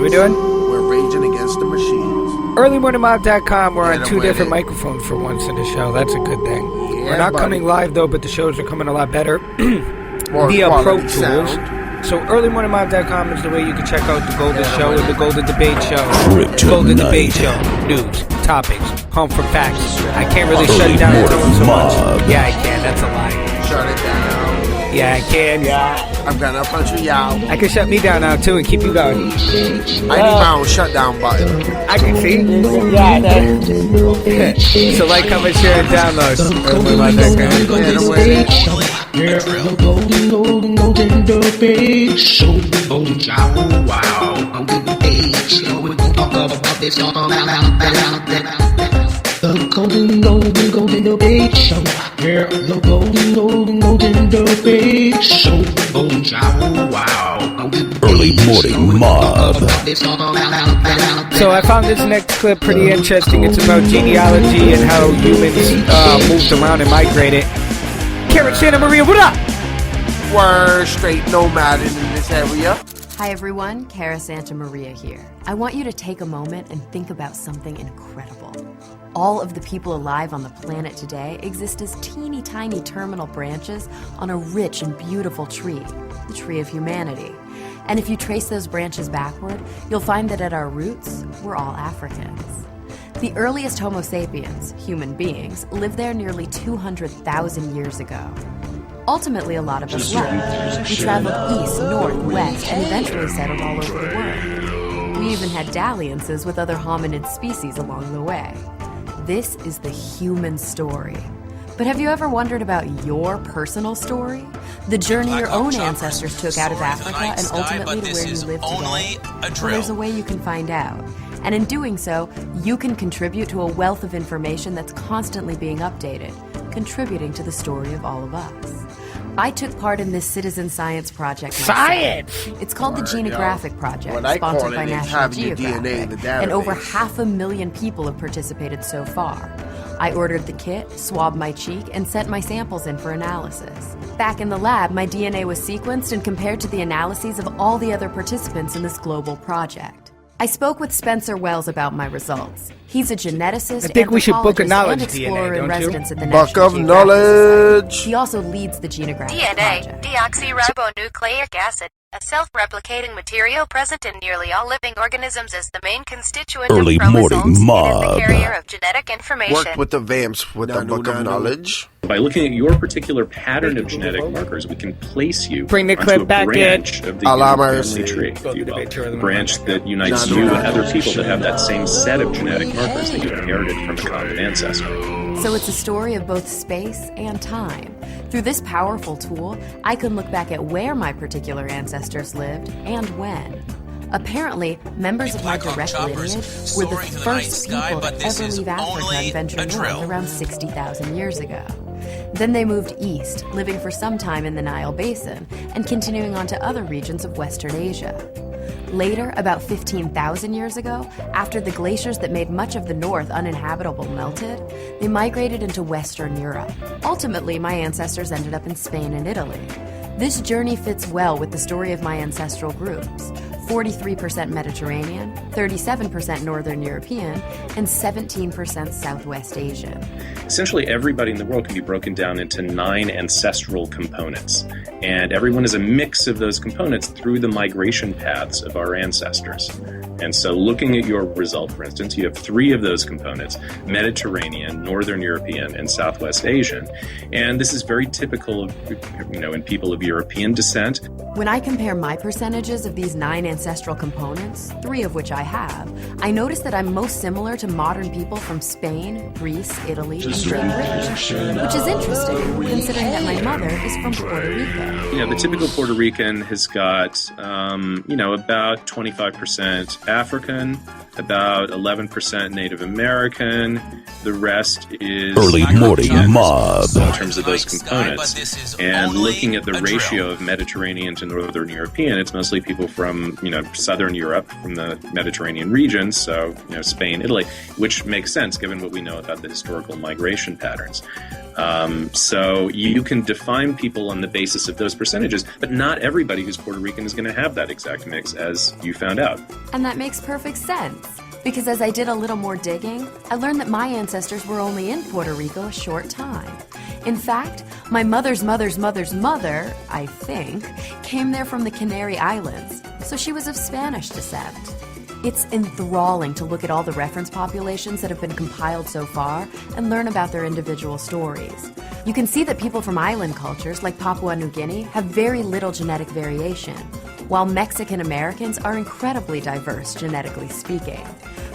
we doing? We're raging against the machines. EarlyMorningMob.com. We're on two different microphones for once in the show. That's a good thing. Yeah, we're not coming live, though, but the shows are coming a lot better via Pro Tools. So EarlyMorningMob.com is the way you can check out the Golden Show and the Golden Debate Show. Golden Debate Show. News, topics, home for facts. I can't really shut it down so much. Yeah, I can. That's a lie. Shut it down. Yeah, I can. Yeah. I'm gonna punch you out. I can shut me down now, too, and keep you going. I need my own shutdown button. I can see. Yeah, so like, comment, share, and download. Golden Debate Show. Wow. Golden Debate Show. We're gonna talk about this. The Golden Debate Show. Yeah, the Golden Debate Show. Wow. Early Morning Mob. So I found this next clip pretty interesting. It's about genealogy and how humans moved around and migrated. Cara, Santa Maria, what up? We're straight nomading in this area. Hi everyone, Cara Santa Maria here. I want you to take a moment and think about something incredible. All of the people alive on the planet today exist as teeny tiny terminal branches on a rich and beautiful tree, the tree of humanity. And if you trace those branches backward, you'll find that at our roots, we're all Africans. The earliest Homo sapiens, human beings, lived there nearly 200,000 years ago. Ultimately, a lot of us left. We traveled east, north, west, and eventually settled all over the world. We even had dalliances with other hominid species along the way. This is the human story. But have you ever wondered about your personal story? The journey your own ancestors took out of Africa and ultimately to where you live today? Well, there's a way you can find out. And in doing so, you can contribute to a wealth of information that's constantly being updated, contributing to the story of all of us. I took part in this citizen science project myself. Science! It's called the Genographic Project, What I call sponsored it by is National having your DNA in Geographic, the and over database. 500,000 people have participated so far. I ordered the kit, swabbed my cheek, and sent my samples in for analysis. Back in the lab, my DNA was sequenced and compared to the analyses of all the other participants in this global project. I spoke with Spencer Wells about my results. He's a geneticist, I think we should book a knowledge and DNA, explorer in don't you? residence at the Buck National of Geographic knowledge. Society. He also leads the Genographic DNA, Project. deoxyribonucleic acid, a self-replicating material present in nearly all living organisms as the main constituent Early of chromosomes. Morning It is Mob. the carrier of genetic information. Worked with the vamps with the Book of Knowledge. By looking at your particular pattern of genetic markers, we can place you Bring the onto clip a back branch in. of the Alzheimer's. family tree, if you will. A branch that unites you with other people that have that same set of genetic markers that you inherited from a common ancestor. So it's a story of both space and time. Through this powerful tool, I can look back at where my particular ancestors lived and when. Apparently, members of my direct lineage were the first people to ever leave Africa and venture north around 60,000 years ago. Then they moved east, living for some time in the Nile Basin and continuing on to other regions of Western Asia. Later, about 15,000 years ago, after the glaciers that made much of the north uninhabitable melted, they migrated into Western Europe. Ultimately, my ancestors ended up in Spain and Italy. This journey fits well with the story of my ancestral groups: 43% Mediterranean, 37% Northern European, and 17% Southwest Asian. Essentially, everybody in the world can be broken down into 9 ancestral components, and everyone is a mix of those components through the migration paths of our ancestors. And so looking at your result, for instance, you have 3 of those components: Mediterranean, Northern European, and Southwest Asian. And this is very typical of, in people of European descent. When I compare my percentages of these 9 ancestral components, 3 of which I have, I notice that I'm most similar to modern people from Spain, Greece, Italy, and Great Britain, which is interesting considering that my mother is from Puerto Rico. The typical Puerto Rican has got, about 25% African, about 11% Native American. The rest is Early Morning Mob. in terms of those components. And looking at the ratio of Mediterranean to Northern European, it's mostly people from, Southern Europe, from the Mediterranean Mediterranean regions, so Spain, Italy, which makes sense given what we know about the historical migration patterns. So you can define people on the basis of those percentages, but not everybody who's Puerto Rican is going to have that exact mix, as you found out. And that makes perfect sense. Because as I did a little more digging, I learned that my ancestors were only in Puerto Rico a short time. In fact, my mother's mother's mother's mother, I think, came there from the Canary Islands, so she was of Spanish descent. It's enthralling to look at all the reference populations that have been compiled so far and learn about their individual stories. You can see that people from island cultures like Papua New Guinea have very little genetic variation, while Mexican Americans are incredibly diverse, genetically speaking.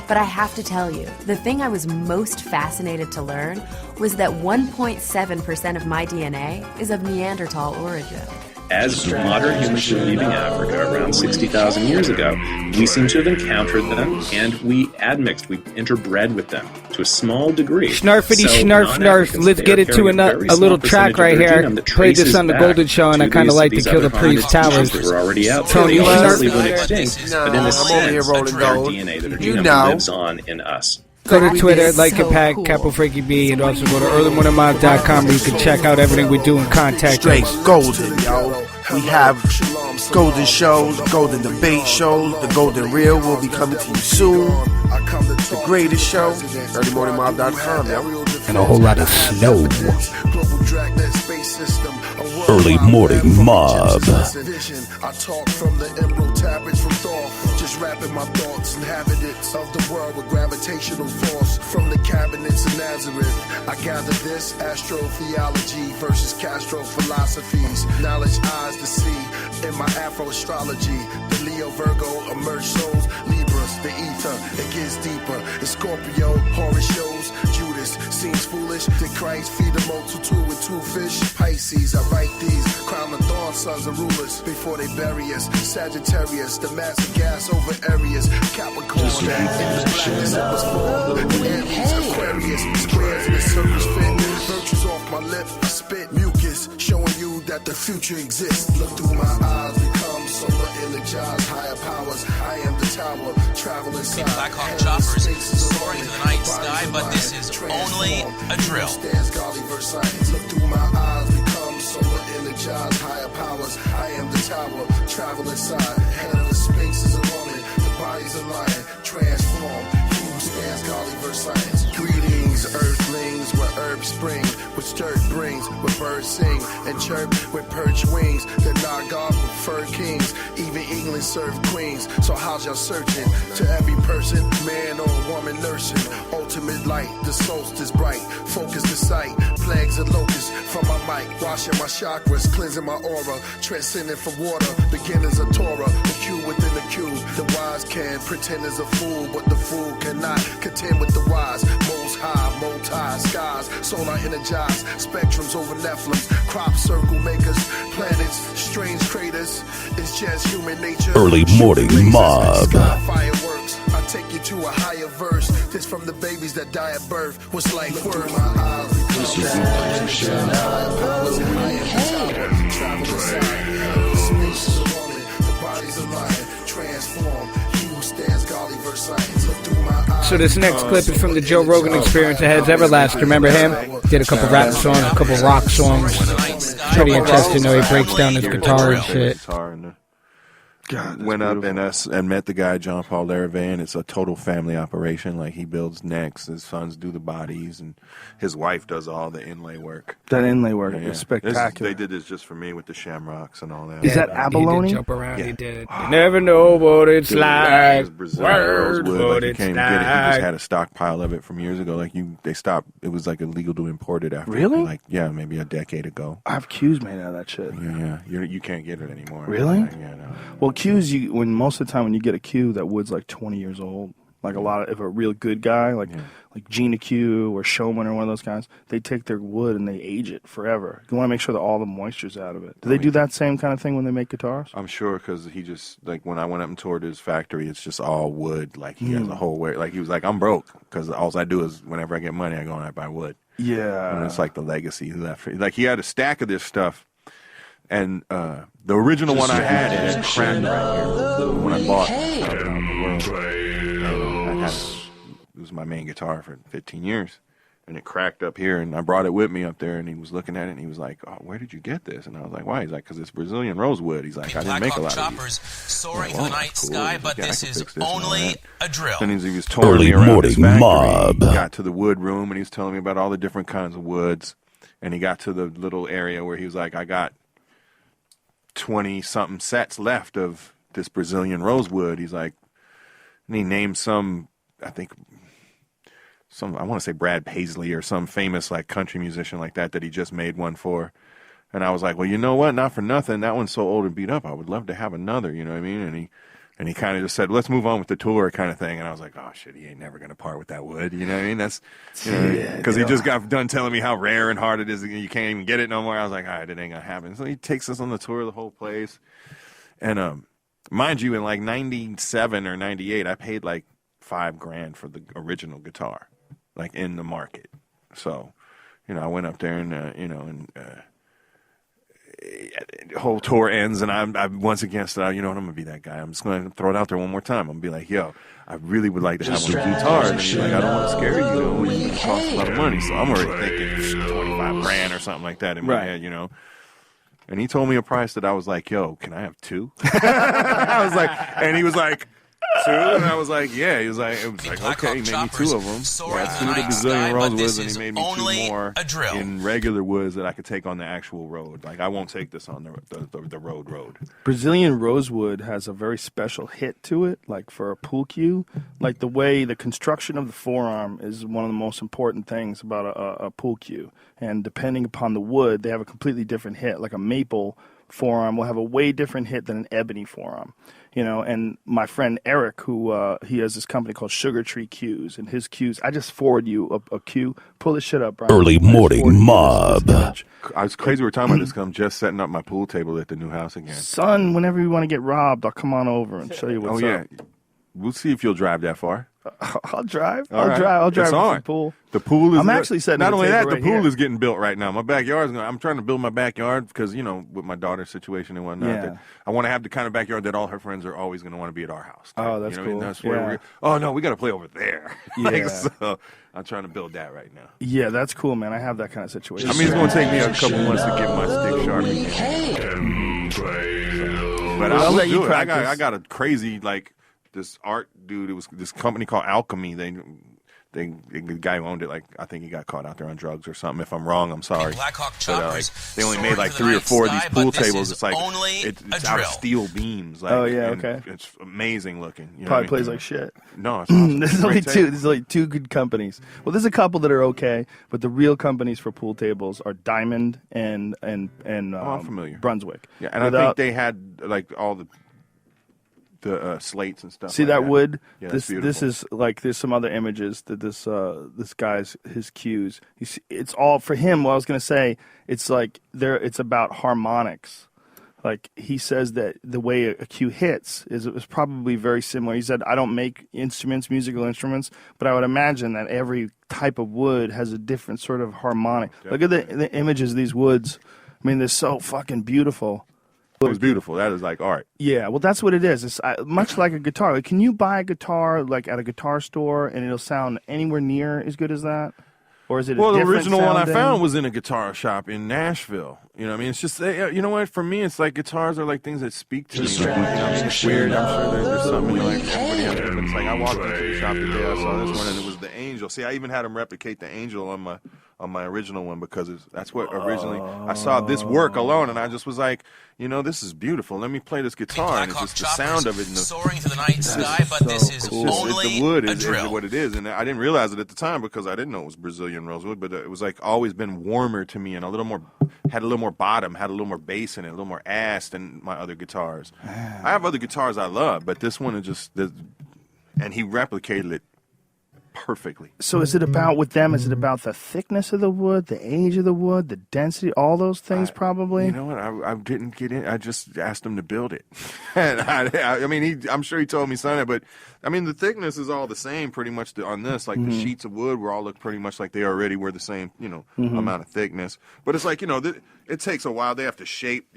But I have to tell you, the thing I was most fascinated to learn was that 1.7% of my DNA is of Neanderthal origin. As modern humans were leaving Africa around 60,000 years ago, we seem to have encountered them, and we admixed, we interbred with them to a small degree. Snarfity snarf snarf. Let's get into a little track right here. Played this on the Golden Show, and I kind of like to kill the priest towers. That were already out. Tony, they you obviously snarf? went extinct, but in a sense, that's our DNA that lives on in us. Go to Twitter, like it, Pack, Capo Frankie B, and also go to earlymorningmob.com where you can check out everything we do and contact Straight us. golden, yo. We have Golden Shows, Golden Debate Shows, the Golden Reel will be coming to you soon. The greatest show, earlymorningmob.com, yo. And a whole lot of snow. Early Morning Mob. I talk from the emerald tablets from Thor, just rapping my thoughts, inhabitants of the world with gravitational force. From the cabinets of Nazareth, I gather this astrotheology versus Castro philosophies. Knowledge eyes to see in my Afro-astrology. The Leo Virgo emerge souls, Libras, the ether, it gets deeper. In Scorpio, horror shows, Judas seems foolish. Did Christ feed the multitude with 2 fish? Pisces, I write these, crown of thorns, sons of rulers, before they bury us. Sagittarius, the massive gas over areas. Capricorn, Aries, Aquarius, squares in the circus fit. Virtues off my lip, I spit mucus, showing you that the future exists. Look through my eyes, become solar energized, higher powers. I am the tower, travel inside. Black Hawk choppers soaring to the night sky, but this is only a drill. Look through my eyes, become solar energized, higher powers. I am the tower, travel inside. Head of the space is a woman, the body's a lion. Transform, he who stands godly versus science. Greetings, earthlings, where herbs spring, which dirt brings, where birds sing and chirp with perch wings. The Naga prefer kings, even England serve queens. So how's y'all searching? To every person, man or woman nursing. Ultimate light, the solstice bright. Focus the sight, plagues and locusts from my mic. Washing my chakras, cleansing my aura. Transcending from water, beginners of Torah. The Q within the Q. The wise can pretend as a fool, but the fool cannot contend with the wise. Most high, multi skies, solar energized. Spectrums over Nephilim. Crop circle makers, planets, strange craters. It's just human nature. Early Morning Mob. Fireworks, I take you to a higher verse. This from the babies that die at birth. What's life worth? My eyes travel inside. The space is a woman, the body's a lion. Transform, he who stands godly versus science. Look through my eyes. So this next clip is from the Joe Rogan Experience. It has Everlast. Remember him? Did a couple rap songs, a couple rock songs. Pretty interesting though. He breaks down his guitar and shit. God, went up and met the guy John Paul Larivee, and it's a total family operation. Like, he builds necks, his sons do the bodies, and his wife does all the inlay work. That inlay work is spectacular. They did this just for me with the shamrocks and all that. Is that abalone? He did jump around. He did it. You never know what it's like. Brazilian Rosewood. Like, you can't get it. He just had a stockpile of it from years ago. Like, they stopped. It was like illegal to import it after. Really? Like, yeah, maybe a decade ago. I have cues made out of that shit. Yeah. You can't get it anymore. Really? Yeah, no. Well, cues, most of the time when you get a cue, that wood's like 20 years old. Like if a real good guy, like Gina Q or Showman or one of those guys, they take their wood and they age it forever. You want to make sure that all the moisture's out of it. Do they do that same kind of thing when they make guitars? I'm sure, because he just, like, when I went up and toured his factory, it's just all wood. Like, he has a whole way. Like, he was like, I'm broke, because all I do is whenever I get money, I go and I buy wood. Yeah. And it's like the legacy he left. Like, he had a stack of this stuff. And the original one I had, it had cracked right here when I bought it. It was my main guitar for 15 years. And it cracked up here, and I brought it with me up there, and he was looking at it, and he was like, "Oh, where did you get this?" And I was like, "Why?" He's like, "Because it's Brazilian Rosewood." He's like, "I didn't make a lot of these." Soaring to the night sky, but this is only a drill. And he was touring me around his factory. He got to the wood room, and he was telling me about all the different kinds of woods. And he got to the little area where he was like, "I got 20-something sets left of this Brazilian Rosewood." He's like, and he named some, I think, I want to say Brad Paisley or some famous like country musician like that he just made one for. And I was like, well, you know what? Not for nothing. That one's so old and beat up. I would love to have another, you know what I mean? And he kind of just said, let's move on with the tour kind of thing. And I was like, oh shit, he ain't never going to part with that wood. You know what I mean? That's, you know, because he just got done telling me how rare and hard it is. You can't even get it no more. I was like, all right, it ain't going to happen. So he takes us on the tour of the whole place. And, mind you, in like 97 or 98, I paid like $5,000 for the original guitar. Like in the market. So, you know, I went up there and, the whole tour ends and I once again said, you know what, I'm going to be that guy. I'm just going to throw it out there one more time. I'm going to be like, yo, I really would like to have one of the guitars. And he's like, I don't want to scare you, you know, it costs a lot of money. So I'm already thinking $25,000 or something like that in my head, you know. And he told me a price that I was like, yo, can I have two? I was like, and he was like, two? And I was like, yeah. He was like, okay, he made me two of them. Yeah, two of the Brazilian Rosewoods, and he made me two more in regular woods that I could take on the actual road. Like, I won't take this on the road. Brazilian Rosewood has a very special hit to it, like for a pool cue. Like the way the construction of the forearm is one of the most important things about a pool cue. And depending upon the wood, they have a completely different hit. Like a maple forearm will have a way different hit than an ebony forearm. You know, and my friend Eric, who he has this company called Sugar Tree Cues, and his cues, I just forward you a cue. Pull this shit up, Brian. Early morning mob. I was crazy we were talking about this because I'm just setting up my pool table at the new house again. Son, whenever you want to get robbed, I'll come on over and show you what's up. We'll see if you'll drive that far. I'll drive. I'll drive to the pool. The pool is. I'm actually setting. Not only that, the right pool here. is getting built right now. My backyard. I'm trying to build my backyard because with my daughter's situation and whatnot. Yeah. That I want to have the kind of backyard that all her friends are always going to want to be at our house. Oh, that's cool. That's where oh no, we got to play over there. Yeah. So I'm trying to build that right now. Yeah, that's cool, man. I have that kind of situation. I mean, it's going to take me a couple months to get my stick sharp. But I'll let you practice. I got a crazy this art dude. It was this company called Alchemy. The guy who owned it, I think he got caught out there on drugs or something. If I'm wrong, I'm sorry. But they only made 3 or 4 of these pool tables. It's it's out of steel beams. Okay. It's amazing looking. Probably plays like shit. No, it's awesome. There's only two good companies. Well, there's a couple that are okay, but the real companies for pool tables are Diamond and I'm familiar. Brunswick. Yeah, and I think they had all the slates and stuff. See that wood? Yeah, this is there's some other images that this guy's his cues. You see, it's all for him. What I was gonna say, it's it's about harmonics. Like he says that the way a cue hits is probably very similar. He said, I don't make musical instruments, but I would imagine that every type of wood has a different sort of harmonic. Look at the images of these woods. I mean, they're so fucking beautiful. It was beautiful. That is like art. Yeah, well, that's what it is. It's much like a guitar. Can you buy a guitar at a guitar store and it'll sound anywhere near as good as that? Or is it the original one I found was in a guitar shop in Nashville. You know what I mean? It's just, you know what? For me, it's like guitars are like things that speak to me. It's weird. I'm sure there's something everybody has different. It's like I walked into the shop today, I saw this one, and it was the Angel. See, I even had them replicate the Angel on my original one because that's what originally I saw this work alone, and I just was like, this is beautiful. Let me play this guitar, and it's just the sound of it. And soaring to the night sky, but this is only the wood a is drill. what it is, and I didn't realize it at the time because I didn't know it was Brazilian Rosewood, but it was always been warmer to me and had a little more bottom, had a little more bass in it, a little more ass than my other guitars. I have other guitars I love, but this one is just, and he replicated it perfectly. So is it about the thickness of the wood, the age of the wood, the density, all those things probably? You know what? I didn't get in. I just asked him to build it. And I mean, I'm sure he told me something, but I mean, the thickness is all the same pretty much on this. Like the sheets of wood all look pretty much like they already were the same, amount of thickness. But it's like, it takes a while. They have to shape,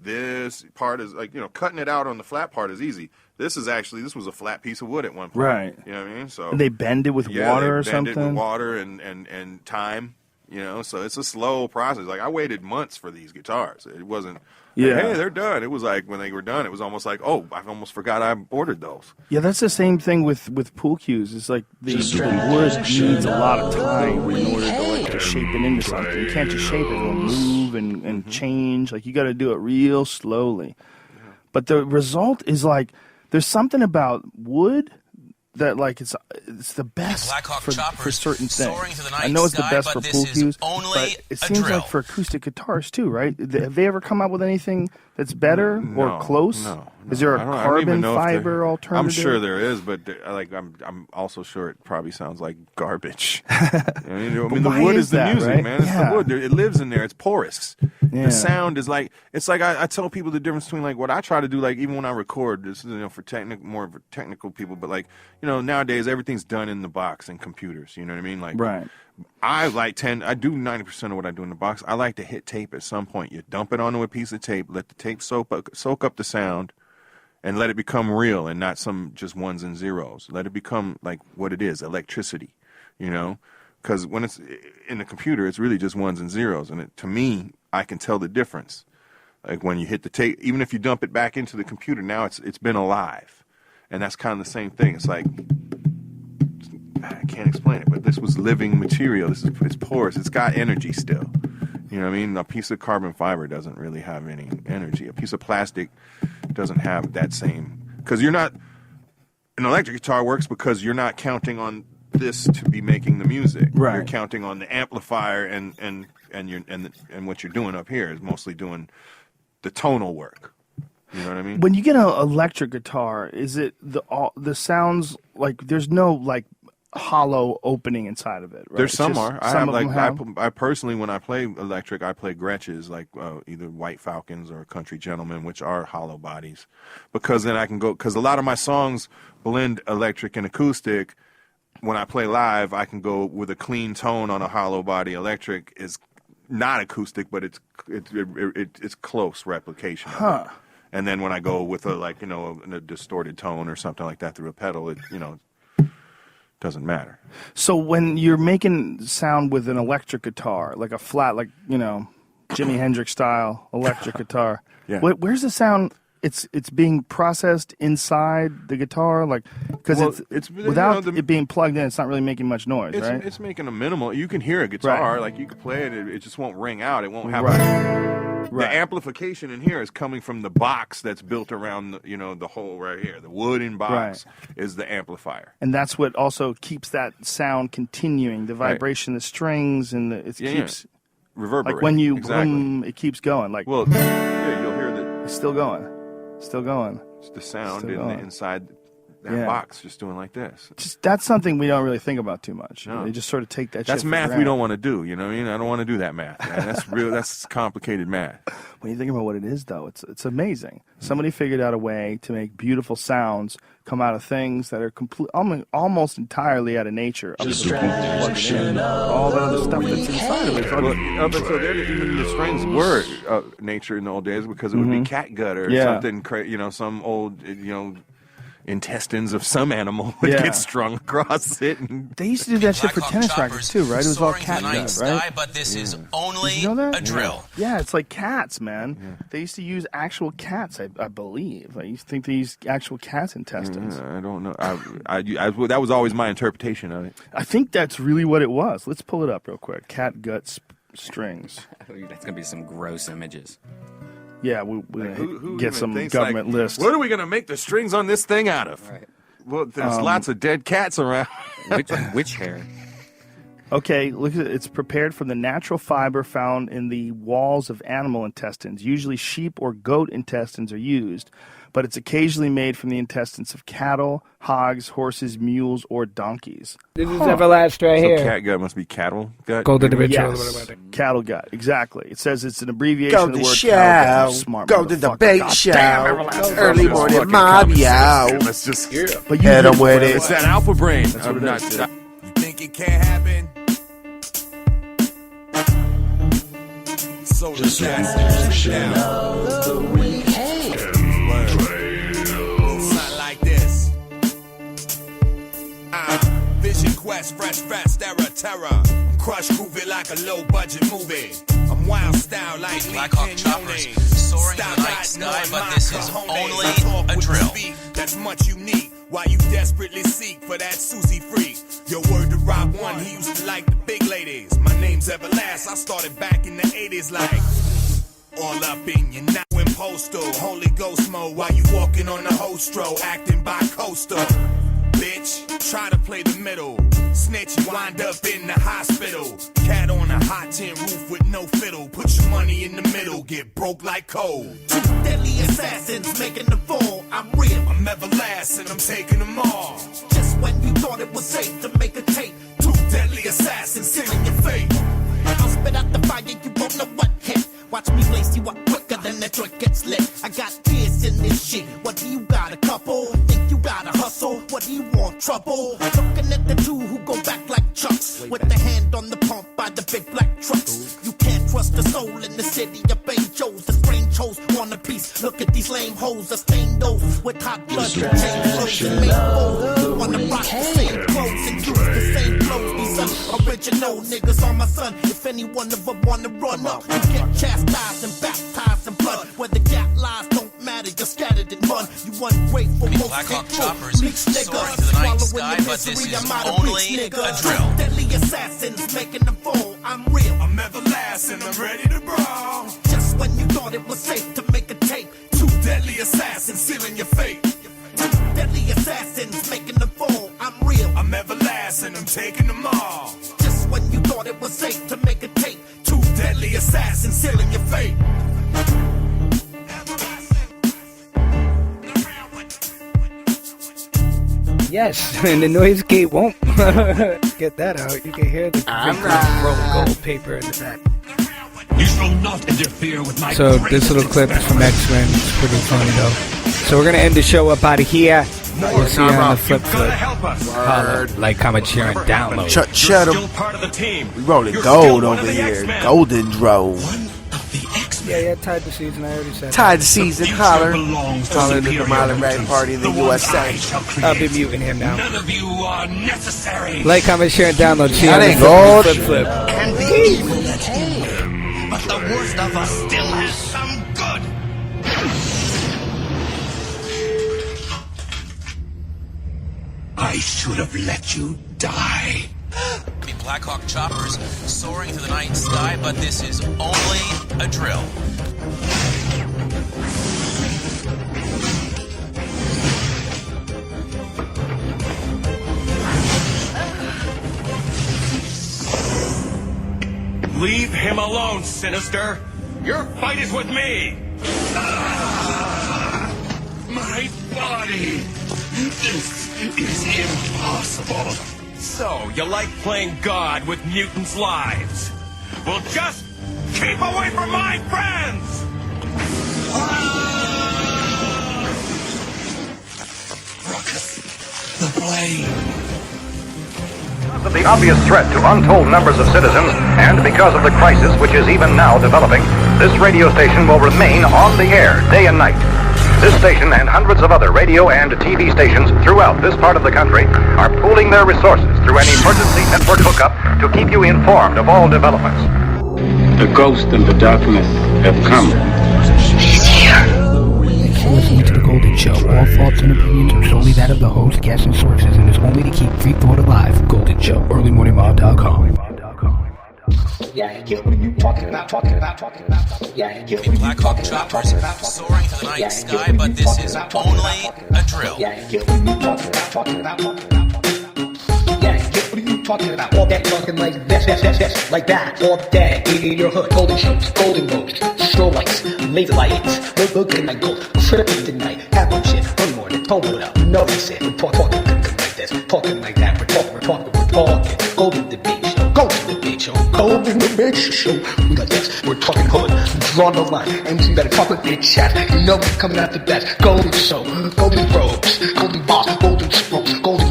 this part is like, cutting it out on the flat part is easy. This was a flat piece of wood at one point. Right. You know what I mean? So and they bend it with water or something? It with water and time, so it's a slow process. Like, I waited months for these guitars. It wasn't, hey, they're done. It was like, when they were done, it was almost like, oh, I almost forgot I ordered those. Yeah, that's the same thing with pool cues. It's like the wood needs a lot of time in order to shape it into something. You can't just shape it. It'll move and change. Like, you got to do it real slowly. But the result is like, there's something about wood that like it's the best for certain things. I know it's the best for pool cues, but it seems like for acoustic guitars too, right? Have they ever come up with anything that's better or close? No. Is there a carbon fiber alternative? I'm sure there is, but I'm also sure it probably sounds like garbage. I mean, the wood is the music, right? Man. It's the wood. It lives in there. It's porous. Yeah. The sound is like, it's like I tell people the difference between like what I try to do, like even when I record, this is for more for technical people, but like, nowadays everything's done in the box and computers. You know what I mean? Like, right. I do 90% of what I do in the box. I like to hit tape at some point. You dump it onto a piece of tape, let the tape soak up the sound, and let it become real and not some just ones and zeros. Let it become like what it is, electricity, because when it's in the computer, it's really just ones and zeros. And to me, I can tell the difference. Like when you hit the tape, even if you dump it back into the computer, now it's been alive. And that's kind of the same thing. It's like, I can't explain it, but this was living material. It's porous. It's got energy still. You know what I mean? A piece of carbon fiber doesn't really have any energy. A piece of plastic doesn't have that same. Because an electric guitar works because you're not counting on this to be making the music. Right. You're counting on the amplifier and what you're doing up here is mostly doing the tonal work. You know what I mean? When you get an electric guitar, is it the sounds like there's no like hollow opening inside of it, right? There's I personally, when I play electric, I play Gretches, like either White Falcons or Country Gentlemen, which are hollow bodies, because then I can go, because a lot of my songs blend electric and acoustic. When I play live, I can go with a clean tone on a hollow body. Electric is not acoustic, but it's close replication. Huh. And then when I go with a distorted tone or something like that through a pedal, doesn't matter. So when you're making sound with an electric guitar, like a flat, like, Jimi Hendrix style electric guitar, where's the sound? It's being processed inside the guitar, like, because it's without it being plugged in, it's not really making much noise, right? It's making a minimal. You can hear a guitar, like you can play it, it just won't ring out. It won't have the amplification in here is coming from the box that's built around the hole right here. The wooden box is the amplifier, and that's what also keeps that sound continuing. The vibration, the strings, and it keeps reverberating. Like when you it keeps going. Like you'll hear that it's still going. Still going. It's the sound inside that box just doing like this. That's something we don't really think about too much. No. They just sort of take that That's math we don't want to do, you know what I mean? I don't want to do that math, man. That's complicated math. When you think about what it is, though, it's amazing. Somebody figured out a way to make beautiful sounds come out of things that are almost entirely out of nature. All that other stuff that's inside of it. Even the strings were nature in the old days, because it would be catgut or something, some old, intestines of some animal would get strung across it. And they used to do that shit for tennis rackets too, right? It was all catgut, right? But this is only a drill. Yeah, it's like cats, man. Yeah. They used to use actual cats, I believe. I used to think they used actual cats' intestines. I don't know. That was always my interpretation of it. I think that's really what it was. Let's pull it up real quick. Catgut strings. That's gonna be some gross images. Yeah, we're going to get some government list. What are we going to make the strings on this thing out of? Right. Well, there's lots of dead cats around. Which hair? Okay, look at it. It's prepared from the natural fiber found in the walls of animal intestines. Usually sheep or goat intestines are used, but it's occasionally made from the intestines of cattle, hogs, horses, mules, or donkeys. This is everlasting right here. So catgut must be cattle gut? Yes, cattle gut, exactly. It says it's an abbreviation of the word cattle. Golden Debate Show. Early morning mob, yo. Let's just hit them with it. It's that alpha brain. That's what it is. You think it can't happen? soul assassins. The week. Hey. Something like this. Vision quest, fresh fast, terror. Crush groovy like a low budget movie. I'm wild style like Black Hawk choppers soaring to the night sky, but this is only a drill. That's much unique. While you desperately seek for that Susie freak. Your word to Rob One, he used to like the big ladies. My name's Everlast, I started back in the 80s like all up in your now in postal. Holy Ghost mode while you walking on the hostro, acting bi-coastal. Bitch, try to play the middle. Snitch, you wind up in the hospital. Cat on a hot tin roof with no fiddle. Put your money in the middle, get broke like coal. Two deadly assassins making the fall. I'm real, I'm everlasting, I'm taking them all. Just when you thought it was safe to make a tape. Two deadly assassins sealing your fate. I'll spit out the fire, you won't know what hit. Watch me blaze you up quicker than the joint gets lit. I got tears in this shit. What do you got, a couple? Think you gotta hustle? What do you want, trouble? Looking at the two who go back like Chucks. With the hand on the pump by the big black trucks. You can't trust the soul in the city of banjos. The strange hoes want a piece. Look at these lame hoes. The stained those with hot blood. Change clothes and make foes. Wanna rock the same clothes and use the same clothes. These original niggas on my son. If any one of them wanna run up, you get chastised and baptized in blood. Where the gap lies don't matter, you're scattered in mud. You ungrateful, most Black Hawk hateful, choppers bleach soaring niggas. to the night Swallowing sky, the but this misery, is I'm out of only reach, nigga. a drill. Deadly assassins making them fall. I'm real, I'm everlasting, I'm ready to brawl. Just when you thought it was safe to make a tape. Two deadly assassins sealing your fate. Two deadly assassins making them fall. I'm real, I'm everlasting, I'm taking them all. Just when you thought it was safe to make a tape. Two deadly assassins sealing your fate. Yes, and the noise gate won't get that out. You can hear the roll gold paper in the back. You shall not interfere with my So this little clip is from XMen. It's pretty funny though. So we're gonna end the show up out of here. We'll see you on the flip. Holla, like, comment, share, and download. Shut up. We rolling gold over here. Golden Dro. Yeah, tied the season. I already said. Tied the season. Holler. Holler to the Miley Rag Party in the USA. I'll be muting him now. None of you are necessary. Like, comment, share, and download. See you That on ain't the gold. flip. And the evil that came. But the worst of us still has some good. I should have let you die. Black Hawk choppers soaring to the night sky, but this is only a drill. Leave him alone, Sinister. Your fight is with me. My body. This is impossible. So, you like playing God with mutants' lives? Well, just keep away from my friends! Ruckus, the blade. Because of the obvious threat to untold numbers of citizens, and because of the crisis which is even now developing, this radio station will remain on the air day and night. This station and hundreds of other radio and TV stations throughout this part of the country are pooling their resources through an emergency network hookup to keep you informed of all developments. The ghost and the darkness have come. He's here. Thanks for listening to The Golden Show. All thoughts and opinions are solely that of the host, guests, and sources, and is only to keep free thought alive. Golden Show, earlymorningmob.com. Yeah, what are you talking about? Yeah, Black Hawk choppers soaring to the night sky, but this is only a drill. Yeah, what are you talking about? Yeah, what are you talking about? All that talking like this, like that, all day in your hood. Golden shows, golden roads, strobe lights, laser lights. Look at my gold, tripping tonight. Have one shit, one more, don't put up. No, he said, we're talking like this, talking like that. We're talking. Golden Debate Show, Golden Debate Show, Golden Debate Show. We like this, we're talking hood, draw the line, and you better talk with your chat. You know we're coming out the best. Golden Show, Golden Robes, Golden Boss, Golden Smokes, Golden